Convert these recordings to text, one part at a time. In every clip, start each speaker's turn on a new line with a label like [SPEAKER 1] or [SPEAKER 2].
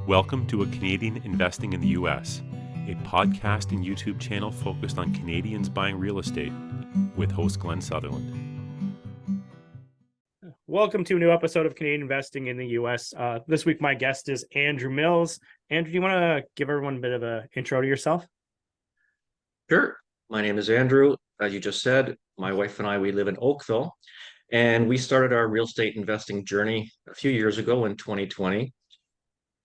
[SPEAKER 1] Welcome to A Canadian Investing in the U.S., a podcast and YouTube channel focused on Canadians buying real estate with host Glenn Sutherland.
[SPEAKER 2] Welcome to a new episode of Canadian Investing in the U.S. This week, my guest is Andrew Mills. Andrew, do you want to give everyone a bit of an intro to yourself?
[SPEAKER 3] Sure. My name is Andrew. As you just said, my wife and I, we live in Oakville, and we started our real estate investing journey a few years ago in 2020.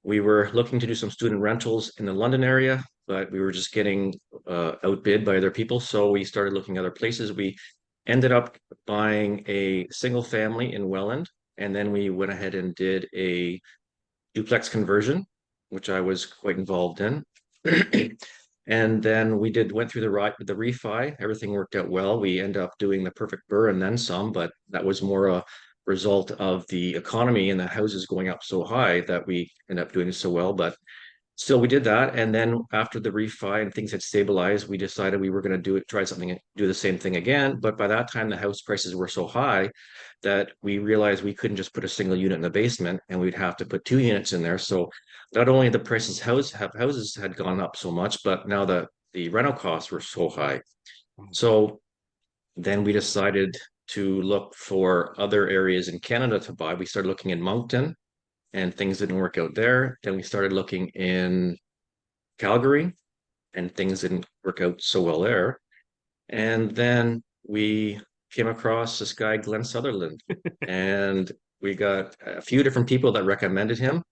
[SPEAKER 3] We were looking to do some student rentals in the London area, but we were just getting outbid by other people. So we started looking at other places. We ended up buying a single family in Welland, and then we went ahead and did a duplex conversion, which I was quite involved in. And then we went through the refi. Everything worked out well. We ended up doing the perfect BRRRR and then some, but that was more a result of the economy and the houses going up so high that we ended up doing so well. But still, we did that. And then after the refi and things had stabilized, we decided we were going to do the same thing again. But by that time, the house prices were so high that we realized we couldn't just put a single unit in the basement, and we'd have to put two units in there. So not only the houses had gone up so much, but now the rental costs were so high. So then we decided to look for other areas in Canada to buy. We started looking in Moncton, and things didn't work out there. Then we started looking in Calgary, and things didn't work out so well there. And then we came across this guy, Glenn Sutherland, and we got a few different people that recommended him.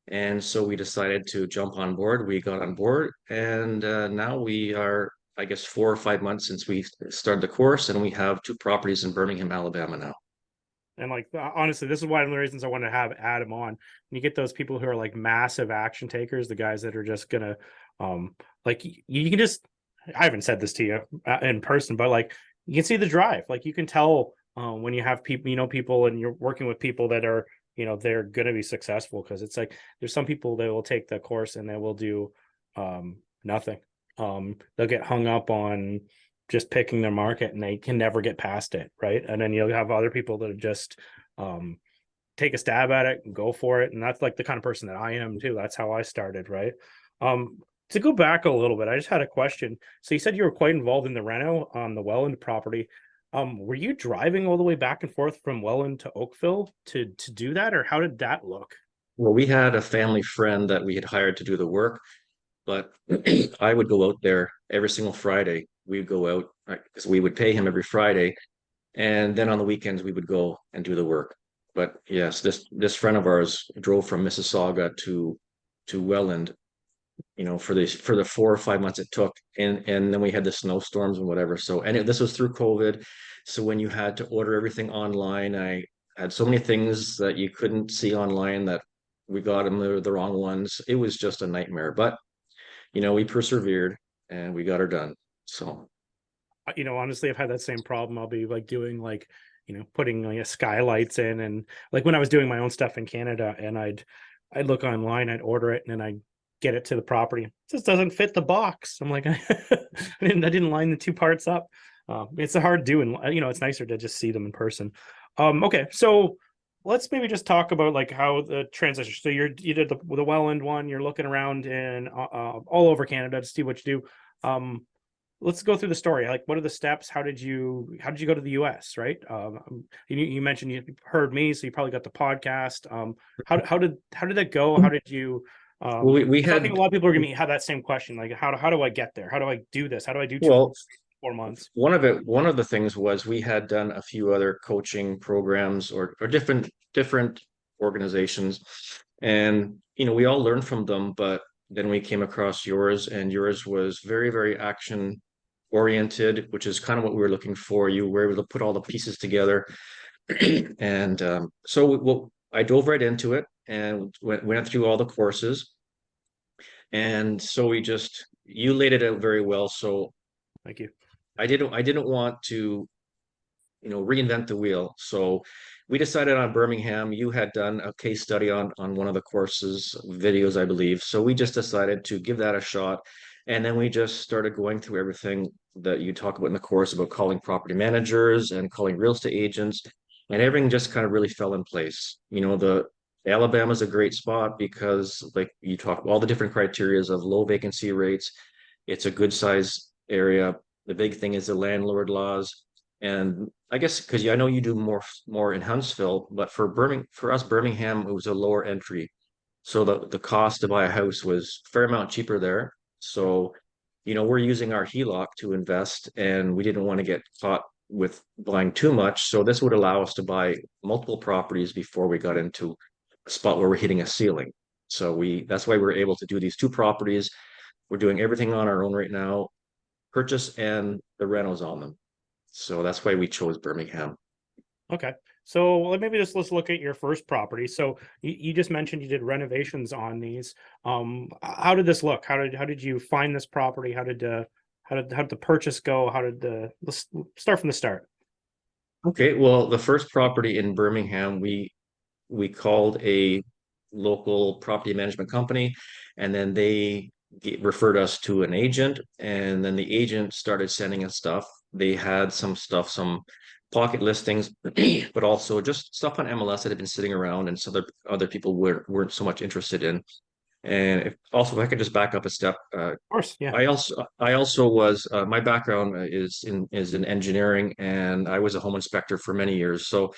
[SPEAKER 3] And so we decided to jump on board. We got on board, and now we are, I guess, 4 or 5 months since we started the course, and we have 2 properties in Birmingham, Alabama now.
[SPEAKER 2] And honestly, this is one of the reasons I want to have Adam on. And you get those people who are like massive action takers, the guys that are just gonna, you can just. I haven't said this to you in person, but like you can see the drive. Like you can tell when you have people, people, and you're working with people that are, they're going to be successful, because it's like there's some people that will take the course and they will do nothing. They'll get hung up on just picking their market and they can never get past it, right? And then you'll have other people that just take a stab at it and go for it. And that's like the kind of person that I am too. That's how I started, right? To go back a little bit, I just had a question. So you said you were quite involved in the reno on the Welland property. Were you driving all the way back and forth from Welland to Oakville to do that, or how did that look?
[SPEAKER 3] Well, we had a family friend that we had hired to do the work, but I would go out there every single Friday. We'd go out because we would pay him every Friday, and then on the weekends we would go and do the work. But yes, this friend of ours drove from Mississauga to Welland, for the 4 or 5 months it took, and then we had the snowstorms and whatever. So, and this was through COVID. So when you had to order everything online, I had so many things that you couldn't see online that we got them the wrong ones. It was just a nightmare, but we persevered and we got her done. So,
[SPEAKER 2] honestly, I've had that same problem. I'll be like doing putting like skylights in, and like when I was doing my own stuff in Canada, and I'd look online, I'd order it, and then I'd get it to the property. It just doesn't fit the box. I'm like, I didn't line the 2 parts up. It's a hard do, and it's nicer to just see them in person. Okay, so let's maybe just talk about like how the transition. So you did the Welland one. You're looking around in all over Canada to see what you do. Let's go through the story. Like, what are the steps? How did you go to the US, right? You mentioned you heard me, so you probably got the podcast. How did that go? How did you
[SPEAKER 3] well, we
[SPEAKER 2] I
[SPEAKER 3] had
[SPEAKER 2] think a lot of people are going to have that same question. Like, how do I get there? How do I do this? How do I do 4 months?
[SPEAKER 3] One of the things was we had done a few other coaching programs or different organizations, and we all learned from them. But then we came across yours, and yours was very, very action oriented, which is kind of what we were looking for. You were able to put all the pieces together, and I dove right into it and went through all the courses. And so you laid it out very well. So
[SPEAKER 2] Thank you.
[SPEAKER 3] I didn't want to, reinvent the wheel. So we decided on Birmingham. You had done a case study on one of the courses videos, I believe. So we just decided to give that a shot. And then we just started going through everything that you talk about in the course about calling property managers and calling real estate agents, and everything just kind of really fell in place. Alabama's a great spot because, like you talk, all the different criterias of low vacancy rates. It's a good size area. The big thing is the landlord laws. And I guess because I know you do more in Huntsville, but for us, Birmingham, it was a lower entry. So the cost to buy a house was a fair amount cheaper there. So, we're using our HELOC to invest, and we didn't want to get caught with buying too much. So this would allow us to buy multiple properties before we got into a spot where we're hitting a ceiling. So that's why we're able to do these two properties. We're doing everything on our own right now, purchase and the rentals on them. So that's why we chose Birmingham.
[SPEAKER 2] Okay. So maybe let's look at your first property. So you just mentioned you did renovations on these. How did this look? How did you find this property? How did the purchase go? Let's start from the start.
[SPEAKER 3] Okay, well, the first property in Birmingham, we called a local property management company, and then they referred us to an agent, and then the agent started sending us stuff. They had some stuff, some pocket listings, but also just stuff on MLS that had been sitting around, and so other people weren't so much interested in. And if I could just back up a step,
[SPEAKER 2] Of course, yeah.
[SPEAKER 3] I also was my background is in engineering, and I was a home inspector for many years. So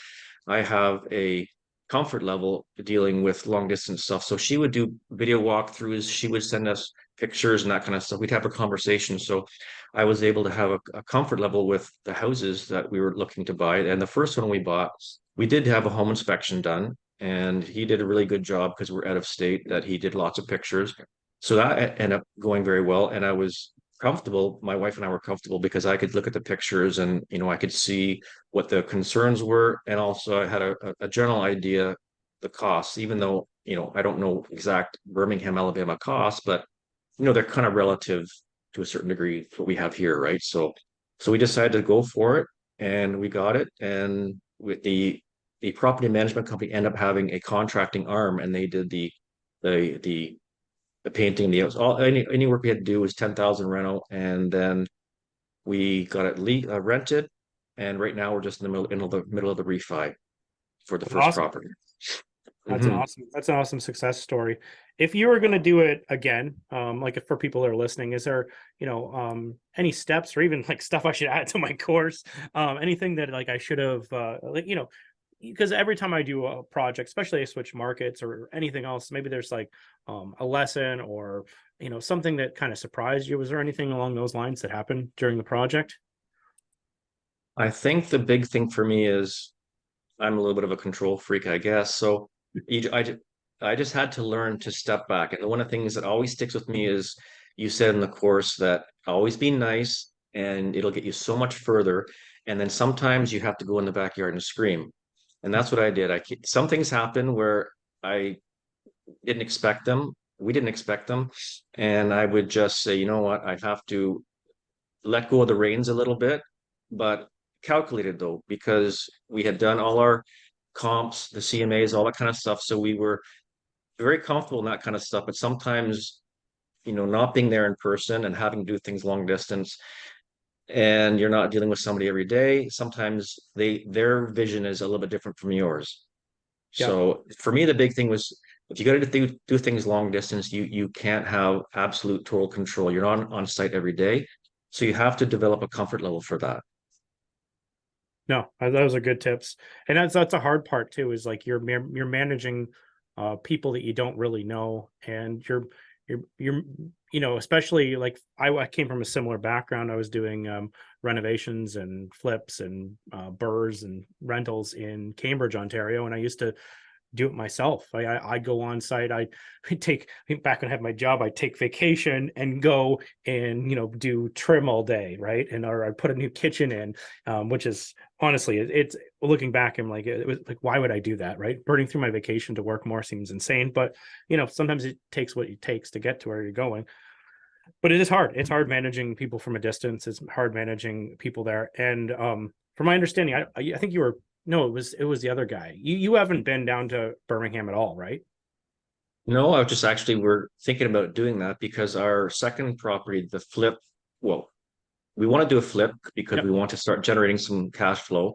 [SPEAKER 3] I have a comfort level dealing with long distance stuff. So she would do video walkthroughs. She would send us pictures and that kind of stuff. We'd have a conversation. So I was able to have a comfort level with the houses that we were looking to buy. And the first one we bought, we did have a home inspection done, and he did a really good job because we're out of state, that he did lots of pictures. So that ended up going very well. And I was comfortable. My wife and I were comfortable because I could look at the pictures, and I could see what the concerns were, and also I had a general idea the costs, even though I don't know exact Birmingham, Alabama costs, but they're kind of relative to a certain degree to what we have here, right? So we decided to go for it, and we got it. And with the property management company ended up having a contracting arm, and they did the the painting, any work we had to do was 10,000 rental, and then we got it rented, and right now we're just in the middle of the refi for the
[SPEAKER 2] That's
[SPEAKER 3] first
[SPEAKER 2] awesome.
[SPEAKER 3] property.
[SPEAKER 2] That's an
[SPEAKER 3] Mhm.
[SPEAKER 2] awesome success story. If you were going to do it again, like if for people that are listening, is there, any steps or even like stuff I should add to my course? Anything that like I should have, because every time I do a project, especially I switch markets or anything else, maybe there's like a lesson or something that kind of surprised you. Was there anything along those lines that happened during the project?
[SPEAKER 3] I think the big thing for me is I'm a little bit of a control freak, I guess. So I just had to learn to step back. And one of the things that always sticks with me is you said in the course that always be nice, and it'll get you so much further. And then sometimes you have to go in the backyard and scream. And that's what I did. Some things happen where I didn't expect them. We didn't expect them. And I would just say, you know what, I have to let go of the reins a little bit, but calculated though, because we had done all our comps, the CMAs, all that kind of stuff. So we were very comfortable in that kind of stuff. But sometimes, not being there in person and having to do things long distance, and you're not dealing with somebody every day, sometimes their vision is a little bit different from yours.
[SPEAKER 2] Yeah.
[SPEAKER 3] So for me, the big thing was, if you got to do things long distance, you can't have absolute total control. You're not on site every day. So you have to develop a comfort level for that.
[SPEAKER 2] No, those are good tips, and that's a hard part too. Is like you're managing people that you don't really know, and you're especially like I came from a similar background. I was doing renovations and flips and BRRRRs and rentals in Cambridge, Ontario, and I used to do it myself. I go on site. I take back when I had my job. I take vacation and go and do trim all day, right? And or I put a new kitchen in, which is honestly it's looking back, I'm like it was like why would I do that, right? Burning through my vacation to work more seems insane, but sometimes it takes what it takes to get to where you're going. But it is hard. It's hard managing people from a distance. It's hard managing people there. And from my understanding, I think you were no, it was the other guy. You haven't been down to Birmingham at all, right?
[SPEAKER 3] No, I was just actually we're thinking about doing that because our second property, the flip, well, we want to do a flip because we
[SPEAKER 2] Yep.
[SPEAKER 3] want to start generating some cash flow,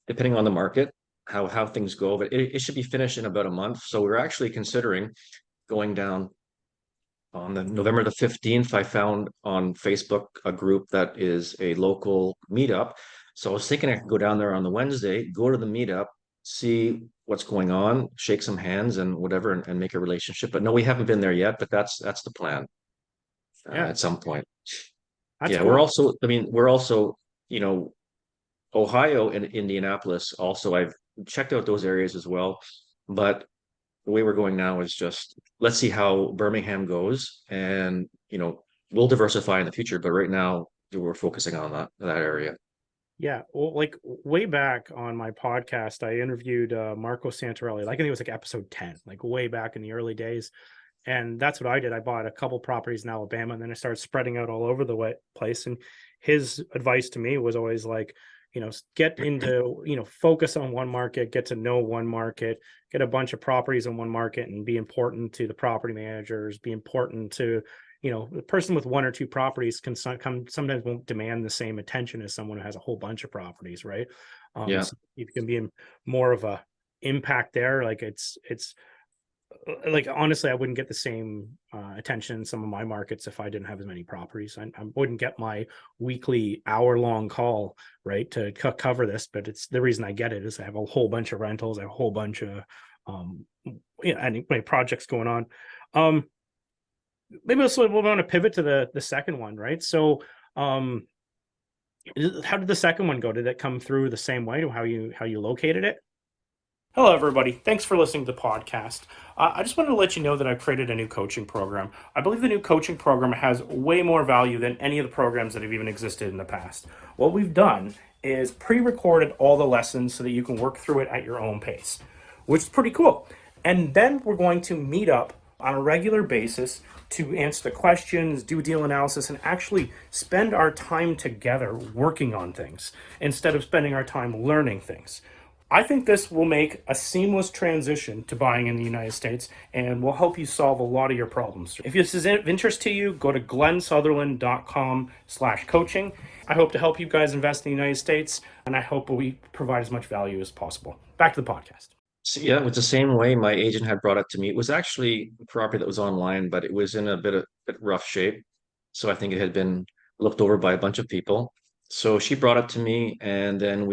[SPEAKER 3] depending on the market. how things go, but it should be finished in about a month. So we're actually considering going down on the November the 15th. I found on Facebook a group that is a local meetup. So I was thinking I could go down there on the Wednesday, go to the meetup, see what's going on, shake some hands and whatever, and make a relationship. But no, we haven't been there yet, but that's the plan
[SPEAKER 2] Yeah,
[SPEAKER 3] at some point.
[SPEAKER 2] that's
[SPEAKER 3] Yeah,
[SPEAKER 2] cool.
[SPEAKER 3] we're also, you know, Ohio and Indianapolis also, I've checked out those areas as well. But the way we're going now is just let's see how Birmingham goes, and we'll diversify in the future. But right now we're focusing on that area.
[SPEAKER 2] Yeah, well, like way back on my podcast, I interviewed Marco Santarelli. Like, I think it was like episode 10, like way back in the early days. And that's what I did. I bought a couple properties in Alabama, and then I started spreading out all over the place. And his advice to me was always like, get into, focus on one market, get to know one market, get a bunch of properties in one market, and be important to the property managers, be important to, the person with one or two properties sometimes won't demand the same attention as someone who has a whole bunch of properties, right?
[SPEAKER 3] Yeah.
[SPEAKER 2] So you can be more of a impact there. Like it's like, honestly, I wouldn't get the same attention in some of my markets if I didn't have as many properties. I wouldn't get my weekly hour-long call, right, to cover this. But it's the reason I get it is I have a whole bunch of rentals, I have a whole bunch of and my projects going on. Maybe we'll want to pivot to the second one, right? So how did the second one go? Did it come through the same way to how you located it? Hello, everybody. Thanks for listening to the podcast. I just wanted to let you know that I've created a new coaching program. I believe the new coaching program has way more value than any of the programs that have even existed in the past. What we've done is pre-recorded all the lessons so that you can work through it at your own pace, which is pretty cool. And then we're going to meet up on a regular basis to answer the questions, do deal analysis, and actually spend our time together working on things instead of spending our time learning things. I think this will make a seamless transition to buying in the United States and will help you solve a lot of your problems. If this is of interest to you, go to glensutherland.com/coaching. I hope to help you guys invest in the United States, and I hope we provide as much value as possible. Back to the podcast.
[SPEAKER 3] So, yeah, it was the same way my agent had brought it to me. It was actually a property that was online, but it was in a bit rough shape. So I think it had been looked over by a bunch of people. So she brought it to me, and then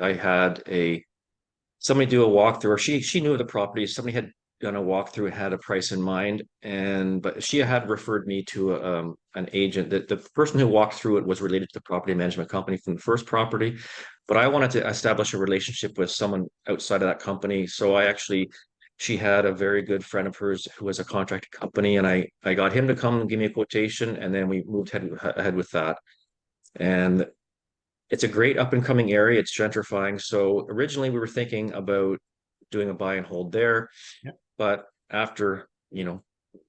[SPEAKER 3] I had somebody do a walkthrough, or she knew the property. Somebody had done a walkthrough, had a price in mind, but she had referred me to an agent. That the person who walked through it was related to the property management company from the first property, but I wanted to establish a relationship with someone outside of that company. So she had a very good friend of hers who was a contracting company, and I got him to come and give me a quotation, and then we moved ahead with that. And it's a great up and coming area. It's gentrifying. So originally we were thinking about doing a buy and hold there,
[SPEAKER 2] Yeah.
[SPEAKER 3] but after,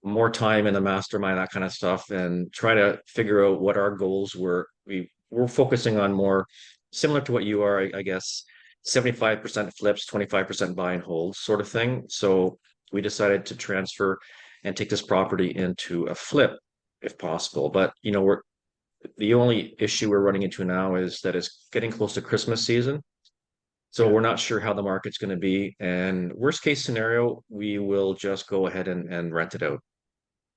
[SPEAKER 3] more time in the mastermind, that kind of stuff, and try to figure out what our goals were, we're focusing on more similar to what you are, I guess, 75% flips, 25% buy and hold sort of thing. So we decided to transfer and take this property into a flip if possible. But, the only issue we're running into now is that it's getting close to Christmas season. So
[SPEAKER 2] Yeah.
[SPEAKER 3] we're not sure how the market's going to be. And worst case scenario, we will just go ahead and rent it out.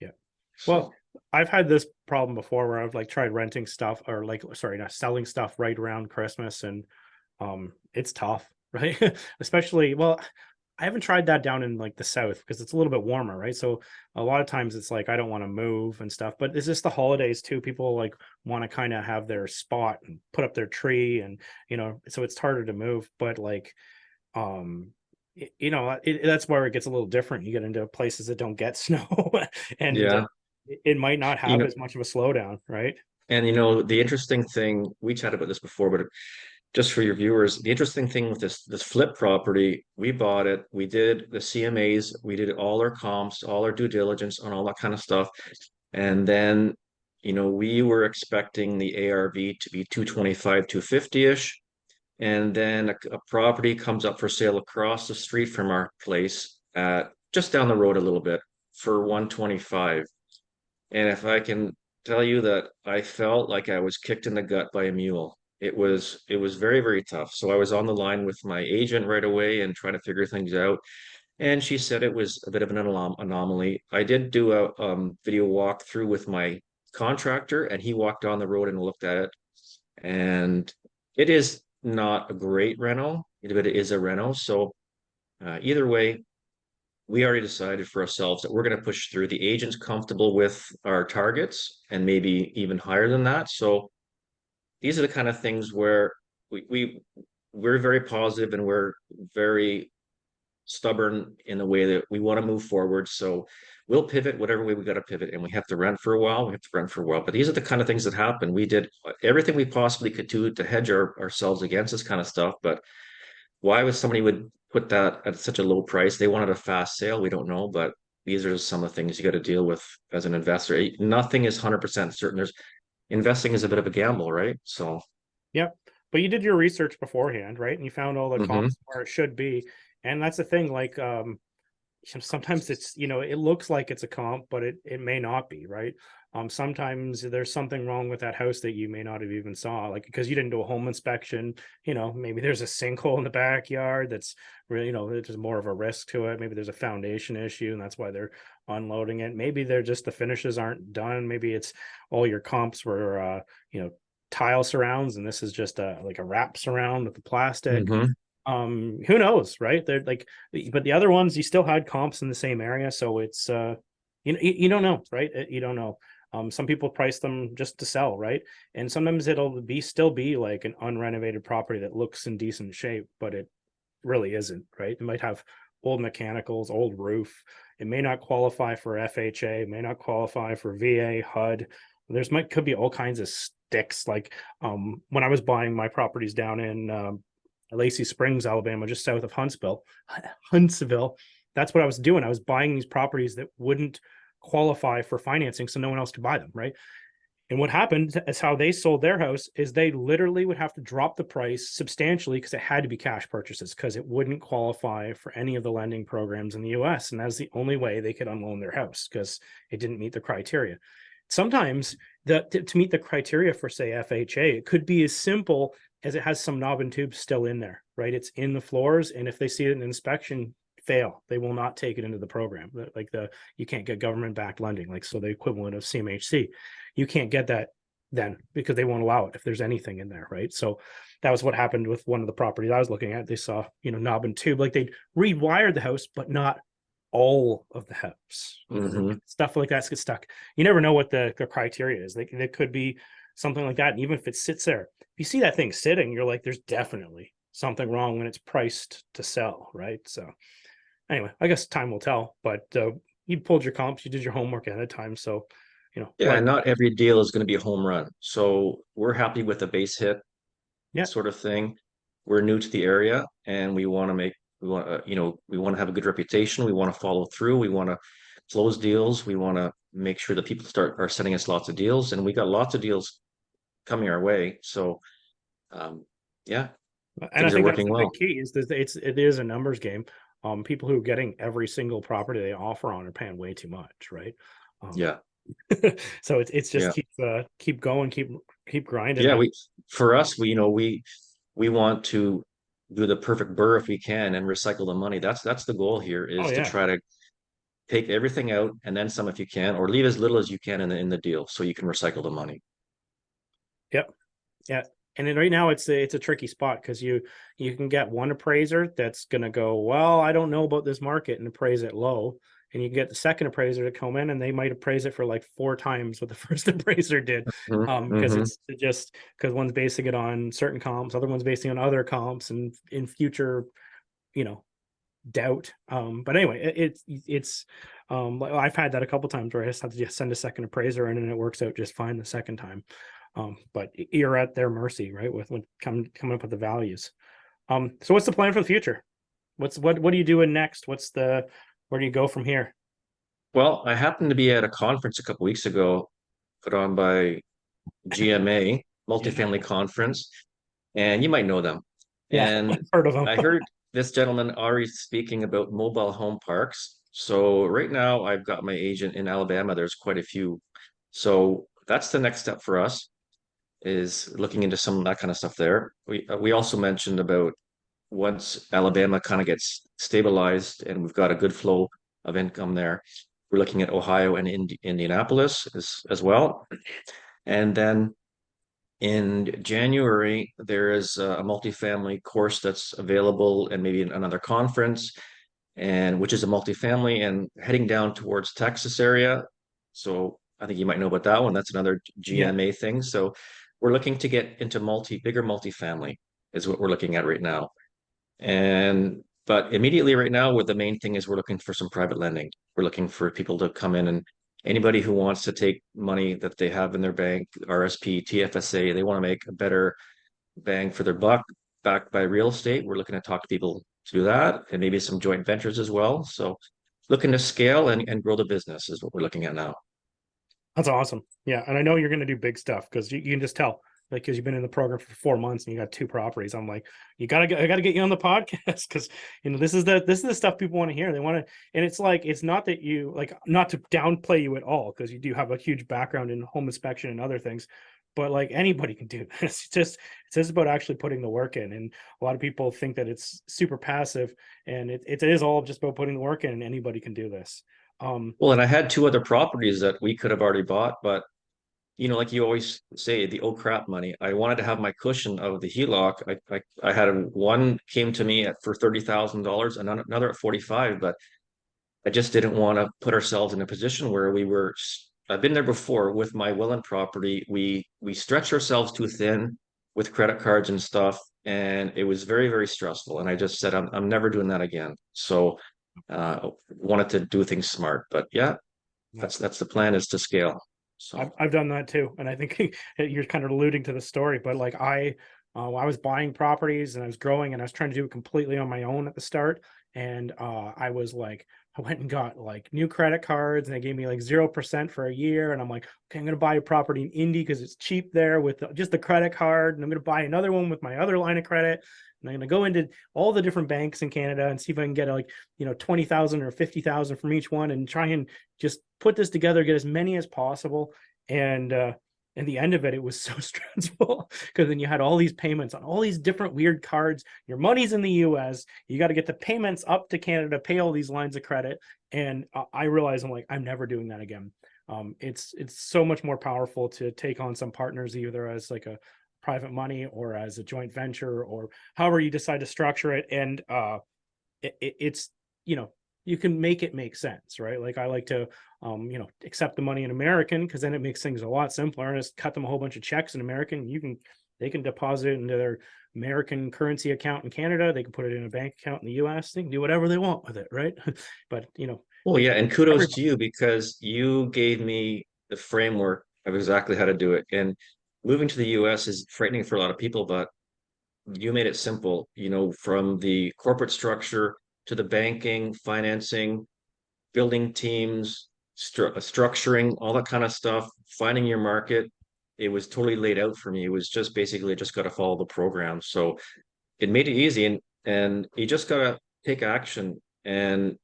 [SPEAKER 2] Yeah.
[SPEAKER 3] So,
[SPEAKER 2] Well, I've had this problem before where I've like tried renting stuff, or like, sorry, not selling stuff right around Christmas, and it's tough, right? Especially, well, I haven't tried that down in like the south because it's a little bit warmer, right? So a lot of times it's like I don't want to move and stuff. But is this the holidays too? People like want to kind of have their spot and put up their tree, and so it's harder to move. But like, that's where it gets a little different. You get into places that don't get snow, and
[SPEAKER 3] yeah,
[SPEAKER 2] it might not
[SPEAKER 3] you
[SPEAKER 2] have
[SPEAKER 3] know,
[SPEAKER 2] as much of a slowdown, right?
[SPEAKER 3] and the interesting thing, we chatted about this before, but just for your viewers, the interesting thing with this flip property, we bought it, we did the CMAs, we did all our comps, all our due diligence on all that kind of stuff. And then, we were expecting the ARV to be 225, 250-ish. And then a property comes up for sale across the street from our place at just down the road a little bit for 125. And if I can tell you that I felt like I was kicked in the gut by a mule. it was very, very tough. So I was on the line with my agent right away and trying to figure things out. And she said it was a bit of an anomaly. I did do a video walkthrough with my contractor, and he walked down the road and looked at it. And it is not a great reno, but it is a reno. So either way, we already decided for ourselves that we're going to push through. The agent's comfortable with our targets and maybe even higher than that. So these are the kind of things where we're very positive and we're very stubborn in the way that we want to move forward. So we'll pivot whatever way we got to pivot, and we have to rent for a while. We have to rent for a while. But these are the kind of things that happen. We did everything we possibly could do to hedge ourselves against this kind of stuff. But why would somebody would put that at such a low price? They wanted a fast sale. We don't know, but these are some of the things you got to deal with as an investor. Nothing is 100% certain. There's investing is a bit of a gamble, right? So,
[SPEAKER 2] Yep. But you did your research beforehand, right? And you found all the
[SPEAKER 3] mhm.
[SPEAKER 2] comps where it should be. And that's the thing, like sometimes it's, it looks like it's a comp, but it may not be, right? Sometimes there's something wrong with that house that you may not have even saw, like because you didn't do a home inspection. Maybe there's a sinkhole in the backyard that's really, there's more of a risk to it. Maybe there's a foundation issue, and that's why they're unloading it. Maybe they're just the finishes aren't done. Maybe it's all your comps were tile surrounds, and this is just like a wrap surround with the plastic.
[SPEAKER 3] Mhm.
[SPEAKER 2] Who knows, right? They're like, but the other ones you still had comps in the same area, so it's you don't know, right? You don't know. Some people price them just to sell, right? And sometimes it'll still be like an unrenovated property that looks in decent shape, but it really isn't, right? It might have old mechanicals, old roof. It may not qualify for FHA, it may not qualify for VA, HUD. Could be all kinds of sticks. Like when I was buying my properties down in Lacey Springs, Alabama, just south of Huntsville. That's what I was doing. I was buying these properties that wouldn't qualify for financing, so no one else could buy them, right? And what happened is how they sold their house is they literally would have to drop the price substantially because it had to be cash purchases because it wouldn't qualify for any of the lending programs in the US. And that's the only way they could unloan their house because it didn't meet the criteria. Sometimes to meet the criteria for, say, FHA, it could be as simple as it has some knob and tubes still in there, right? It's in the floors. And if they see it in inspection, fail. They will not take it into the program. You can't get government backed lending, like so the equivalent of CMHC. You can't get that then because they won't allow it if there's anything in there, right? So that was what happened with one of the properties I was looking at. They saw, knob and tube, like they'd rewired the house, but not all of the house.
[SPEAKER 3] Mhm.
[SPEAKER 2] Stuff like that gets stuck. You never know what the criteria is. Like there could be something like that. And even if it sits there, if you see that thing sitting, you're like, there's definitely something wrong when it's priced to sell, right? So anyway, I guess time will tell. But you pulled your comps, you did your homework ahead of time. So,
[SPEAKER 3] Yeah, and not every deal is going to be a home run. So we're happy with a base hit
[SPEAKER 2] yeah,
[SPEAKER 3] sort of thing. We're new to the area, and we want to have a good reputation. We want to follow through. We want to close deals. We want to make sure that people are sending us lots of deals, and we got lots of deals coming our way. So, yeah,
[SPEAKER 2] and I
[SPEAKER 3] things are
[SPEAKER 2] think that's
[SPEAKER 3] working
[SPEAKER 2] the big
[SPEAKER 3] well.
[SPEAKER 2] key is that it is a numbers game. People who are getting every single property they offer on are paying way too much, right? Um,
[SPEAKER 3] Yeah,
[SPEAKER 2] so it's just
[SPEAKER 3] yeah,
[SPEAKER 2] keep going, keep grinding.
[SPEAKER 3] yeah. For us, we want to do the perfect BRRRR if we can and recycle the money. That's the goal here
[SPEAKER 2] Oh
[SPEAKER 3] is to
[SPEAKER 2] yeah,
[SPEAKER 3] try to take everything out and then some if you can, or leave as little as you can in the deal so you can recycle the money.
[SPEAKER 2] yep, yeah. And then right now it's a tricky spot because you can get one appraiser that's gonna go, well, I don't know about this market and appraise it low. And you get the second appraiser to come in and they might appraise it for like 4 times what the first appraiser did. Because
[SPEAKER 3] Mm-hmm.
[SPEAKER 2] it's just because one's basing it on certain comps, other one's basing on other comps and in future, you know, doubt. But anyway, it's I've had that a couple times where I just have to just send a second appraiser in and it works out just fine the second time. But you're at their mercy, right? With when coming up with the values. So what's the plan for the future? What are you doing next? Where do you go from here?
[SPEAKER 3] Well, I happened to be at a conference a couple weeks ago put on by GMA,
[SPEAKER 2] Yeah,
[SPEAKER 3] multifamily conference, and you might know them.
[SPEAKER 2] yeah,
[SPEAKER 3] And
[SPEAKER 2] I've heard of them.
[SPEAKER 3] I heard this gentleman already speaking about mobile home parks. So right now I've got my agent in Alabama. There's quite a few. So that's the next step for us. is looking into some of that kind of stuff there. We also mentioned about once Alabama kind of gets stabilized and we've got a good flow of income there, we're looking at Ohio and Indianapolis as well. And then in January, there is a multifamily course that's available and maybe another conference, and which is a multifamily and heading down towards Texas area. So I think you might know about that one. That's another
[SPEAKER 2] Yeah.
[SPEAKER 3] GMA thing. So we're looking to get into bigger multifamily is what we're looking at right now. And but immediately right now, what the main thing is we're looking for some private lending. We're looking for people to come in, and anybody who wants to take money that they have in their bank, RSP, TFSA, they want to make a better bang for their buck backed by real estate. We're looking to talk to people to do that, and maybe some joint ventures as well. So looking to scale and grow the business is what we're looking at now.
[SPEAKER 2] That's awesome. Yeah. And I know you're going to do big stuff because you can just tell, like, because you've been in the program for 4 months and you got 2 properties. I'm like, I got to get you on the podcast because, this is the stuff people want to hear. They want to, and it's like, it's not that you like, not to downplay you at all, because you do have a huge background in home inspection and other things, but like anybody can do this. It's just about actually putting the work in. And a lot of people think that it's super passive, and it is all just about putting the work in, and anybody can do this.
[SPEAKER 3] Well, and I had 2 other properties that we could have already bought, but like you always say, the oh crap money. I wanted to have my cushion of the HELOC. I had one came to me for $30,000 and another at 45, but I just didn't want to put ourselves in a position where we were. I've been there before with my Welland property. We stretched ourselves too thin with credit cards and stuff, and it was very, very stressful. And I just said, I'm never doing that again. So wanted to do things smart. But yeah, that's the plan, is to scale. So
[SPEAKER 2] I've done that too, and I think you're kind of alluding to the story, but like I was buying properties and I was growing, and I was trying to do it completely on my own at the start, and I was like, I went and got like new credit cards, and they gave me like 0% for a year, and I'm like, okay, I'm gonna buy a property in Indy because it's cheap there with just the credit card, and I'm gonna buy another one with my other line of credit, and I'm gonna go into all the different banks in Canada and see if I can get like 20,000 or 50,000 from each one, and try and just put this together, get as many as possible. And in the end of it, it was so stressful because then you had all these payments on all these different weird cards. Your money's in the US. You got to get the payments up to Canada, pay all these lines of credit. And I realized, I'm like, I'm never doing that again. It's so much more powerful to take on some partners, either as like a private money or as a joint venture, or however you decide to structure it. And it's you can make it make sense, right? Like I like to accept the money in American, because then it makes things a lot simpler, and just cut them a whole bunch of checks in American. They can deposit it into their American currency account in Canada. They can put it in a bank account in the US. They can do whatever they want with it, right? But
[SPEAKER 3] well, yeah, and kudos
[SPEAKER 2] everybody.
[SPEAKER 3] to you because you gave me the framework of exactly how to do it. And moving to the US is frightening for a lot of people, but you made it simple, from the corporate structure to the banking, financing, building teams, structuring, all that kind of stuff, finding your market. It was totally laid out for me. It was just basically just got to follow the program. So it made it easy, and you just got to take action. And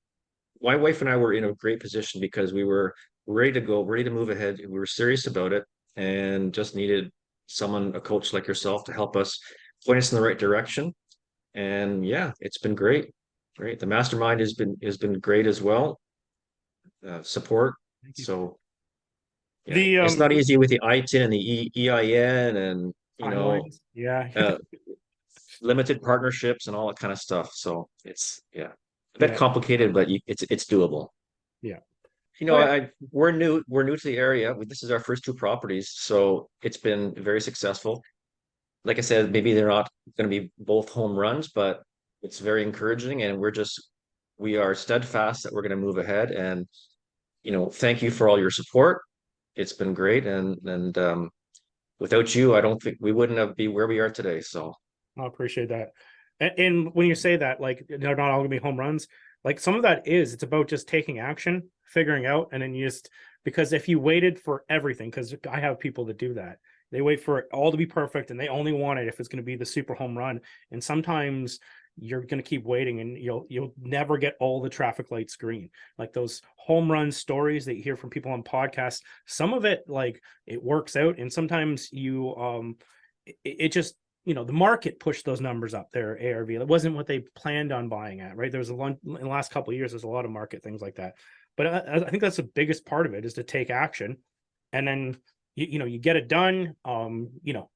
[SPEAKER 3] my wife and I were in a great position because we were ready to go, ready to move ahead. We were serious about it and just needed someone, a coach like yourself, to help us point us in the right direction. And yeah, it's been great. Great. The mastermind has been great as well. Support.
[SPEAKER 2] Thank you.
[SPEAKER 3] So yeah,
[SPEAKER 2] The
[SPEAKER 3] it's not easy with the ITIN and the EIN and
[SPEAKER 2] timelines, yeah.
[SPEAKER 3] uh, limited partnerships and all that kind of stuff. So it's a bit
[SPEAKER 2] Yeah,
[SPEAKER 3] complicated, but it's doable.
[SPEAKER 2] yeah. Okay.
[SPEAKER 3] We're new to the area. This is our first 2 properties, so it's been very successful. Like I said, maybe they're not going to be both home runs, but it's very encouraging, and we are steadfast that we're going to move ahead. And thank you for all your support. It's been great, and without you, I don't think we wouldn't have be where we are today. So
[SPEAKER 2] I appreciate that. And when you say that, like, they're not all gonna be home runs, like some of that it's about just taking action, figuring out, and then because if you waited for everything, because I have people that do that, they wait for it all to be perfect, and they only want it if it's going to be the super home run. And sometimes you're going to keep waiting, and you'll never get all the traffic lights green. Like those home run stories that you hear from people on podcasts, some of it, like, it works out, and sometimes it just, the market pushed those numbers up there. ARV, it wasn't what they planned on buying at, right? There was in the last couple of years, there's a lot of market things like that. But I think that's the biggest part of it, is to take action, and then you get it done.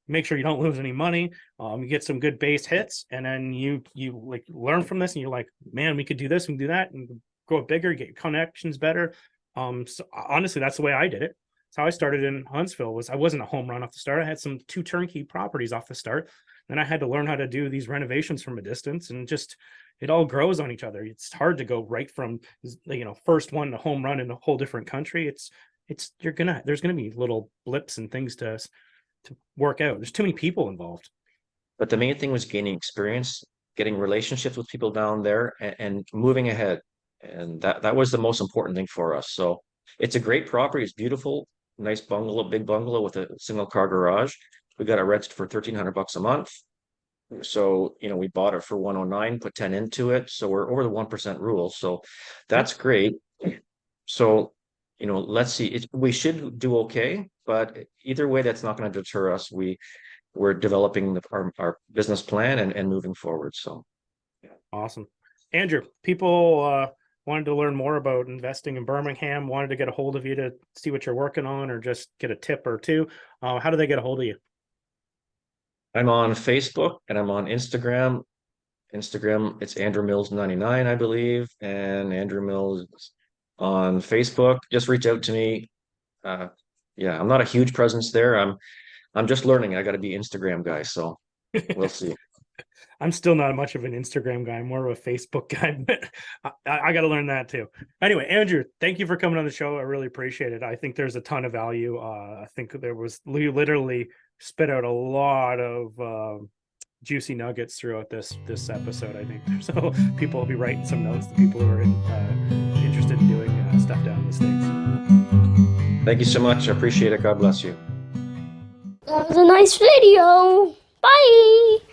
[SPEAKER 2] Make sure you don't lose any money. You get some good base hits, and then you like learn from this, and you're like, man, we could do this and do that, and grow it bigger, get connections better. So honestly, that's the way I did it. That's how I started in Huntsville. I wasn't a home run off the start. I had some 2 turnkey properties off the start. Then I had to learn how to do these renovations from a distance, and just, it all grows on each other. It's hard to go right from, first one to home run in a whole different country. There's gonna be little blips and things to work out. There's too many people involved.
[SPEAKER 3] But the main thing was gaining experience, getting relationships with people down there, and moving ahead. And that was the most important thing for us. So it's a great property. It's beautiful, nice bungalow, big bungalow with a single car garage. We got it rented for $1,300 a month. So, we bought it for 109, put 10 into it. So we're over the 1% rule. So that's great. So, let's see. We should do okay, but either way, that's not going to deter us. We're developing our business plan and moving forward. So, yeah.
[SPEAKER 2] Awesome. Andrew, people wanted to learn more about investing in Birmingham, wanted to get a hold of you to see what you're working on, or just get a tip or two. How do they get a hold of you?
[SPEAKER 3] I'm on Facebook and I'm on Instagram. Instagram, it's Andrew Mills 99, I believe, and Andrew Mills on Facebook. Just reach out to me. Yeah, I'm not a huge presence there. I'm just learning. I got to be Instagram guy, so we'll see.
[SPEAKER 2] I'm still not much of an Instagram guy. I'm more of a Facebook guy, but I got to learn that too. Anyway, Andrew, thank you for coming on the show. I really appreciate it. I think there's a ton of value. I think you literally spit out a lot of juicy nuggets throughout this episode. I think so. People will be writing some notes to people who are interested in doing stuff down in the States.
[SPEAKER 3] Thank you so much. I appreciate it. God bless you.
[SPEAKER 4] That was a nice video. Bye.